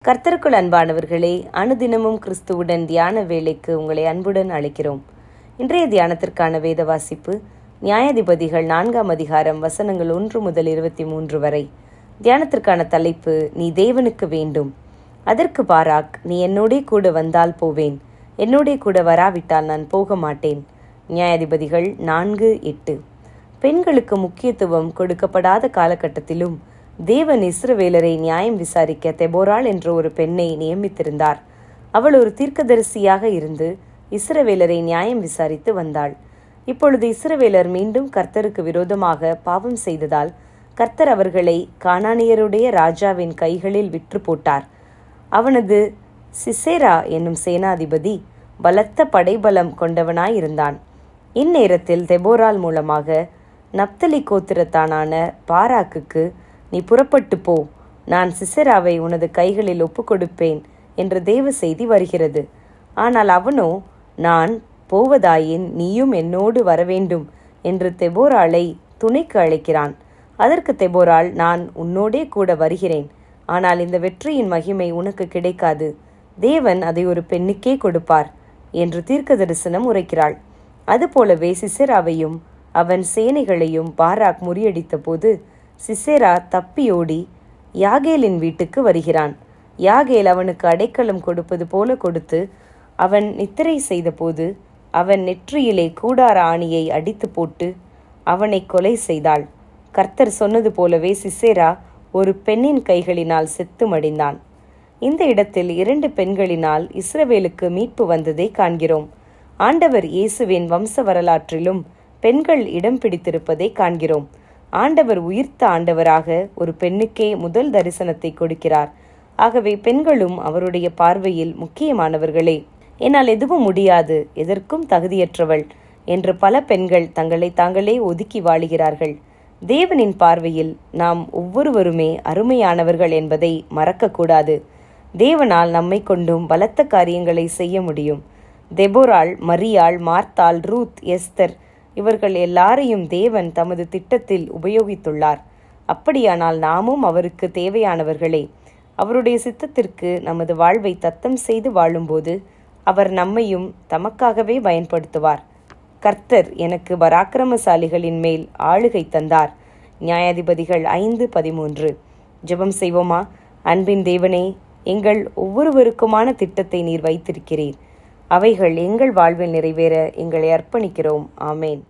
கர்த்தருக்குள் அன்பானவர்களே, அனுதினமும் கிறிஸ்துவுடன் தியான வேளைக்கு உங்களை அன்புடன் அழைக்கிறோம். இன்றைய தியானத்திற்கான வேத வாசிப்பு நியாயாதிபதிகள் 4ஆம் அதிகாரம் வசனங்கள் 1 முதல் 23 வரை. தியானத்திற்கான தலைப்பு, நீ தேவனுக்கு வேண்டும். அதற்கு பாராக், நீ என்னோடே கூட வந்தால் போவேன், என்னோடே கூட வராவிட்டால் நான் போக மாட்டேன். நியாயாதிபதிகள் 4:8. பெண்களுக்கு முக்கியத்துவம் கொடுக்கப்படாத காலகட்டத்திலும் தேவன் இஸ்ரவேலரை நியாயம் விசாரிக்க தெபோராள் என்ற ஒரு பெண்ணை நியமித்திருந்தார். அவள் ஒரு தீர்க்கதரிசியாக இருந்து இஸ்ரவேலரை நியாயம் விசாரித்து வந்தாள். இப்பொழுது இஸ்ரவேலர் மீண்டும் கர்த்தருக்கு விரோதமாக பாவம் செய்ததால் கர்த்தர் அவர்களை கானானியருடைய ராஜாவின் கைகளில் விற்று போட்டார். அவனது சிசேரா என்னும் சேனாதிபதி பலத்த படைபலம் கொண்டவனாயிருந்தான். இந்நேரத்தில் தெபோராள் மூலமாக நப்தலி கோத்திரத்தானான பாராக்குக்கு, நீ புறப்பட்டு போ, நான் சிசெராவை உனது கைகளில் ஒப்புக்கொடுப்பேன் என்ற தேவ செய்தி வருகிறது. ஆனால் அவனோ, நான் போவதாயின் நீயும் என்னோடு வரவேண்டும் என்று தெபோராளை துணைக்கு அழைக்கிறான். அதற்கு தெபோராள், நான் உன்னோடே கூட வருகிறேன், ஆனால் இந்த வெற்றியின் மகிமை உனக்கு கிடைக்காது, தேவன் அதை ஒரு பெண்ணுக்கே கொடுப்பார் என்று தீர்க்க தரிசனம் உரைக்கிறாள். அதுபோலவே சிசெராவையும் அவன் சேனைகளையும் பாராக் முறியடித்த போது சிசெரா தப்பியோடி யாகேலின் வீட்டுக்கு வருகிறான். யாகேல் அவனுக்கு அடைக்கலம் கொடுப்பது போல கொடுத்து அவன் நித்திரை செய்தபோது அவன் நெற்றியிலே கூடார ஆணியை அடித்து போட்டு அவனை கொலை செய்தாள். கர்த்தர் சொன்னது போலவே சிசெரா ஒரு பெண்ணின் கைகளினால் செத்து மடிந்தான். இந்த இடத்தில் 2 பெண்களினால் இஸ்ரவேலுக்கு மீட்பு வந்ததை காண்கிறோம். ஆண்டவர் இயேசுவின் வம்ச வரலாற்றிலும் பெண்கள் இடம் பிடித்திருப்பதை காண்கிறோம். ஆண்டவர் உயிர்த்த ஆண்டவராக ஒரு பெண்ணுக்கே முதல் தரிசனத்தை கொடுக்கிறார். ஆகவே பெண்களும் அவருடைய பார்வையில் முக்கியமானவர்களே. என்னால் எதுவும் முடியாது, எதற்கும் தகுதியற்றவள் என்று பல பெண்கள் தங்களை தாங்களே ஒதுக்கி வாழுகிறார்கள். தேவனின் பார்வையில் நாம் ஒவ்வொருவருமே அருமையானவர்கள் என்பதை மறக்கக்கூடாது. தேவனால் நம்மை கொண்டும் பலத்த காரியங்களை செய்ய முடியும். தெபோராள், மரியாள், மார்த்தாள், ரூத், எஸ்தர் இவர்கள் எல்லாரையும் தேவன் தமது திட்டத்தில் உபயோகித்துள்ளார். அப்படியானால் நாமும் அவருக்கு தேவையானவர்களே. அவருடைய சித்தத்திற்கு நமது வாழ்வை தத்தம் செய்து வாழும்போது அவர் நம்மையும் தமக்காகவே பயன்படுத்துவார். கர்த்தர் எனக்கு பராக்கிரமசாலிகளின் மேல் ஆளுகை தந்தார். நியாயாதிபதிகள் 5:13. ஜெபம் செய்வோமா? அன்பின் தேவனே, எங்கள் ஒவ்வொருவருக்குமான திட்டத்தை நீர் வைத்திருக்கிறீர். அவைகள் எங்கள் வாழ்வில் நிறைவேற எங்களை அர்ப்பணிக்கிறோம். ஆமேன்.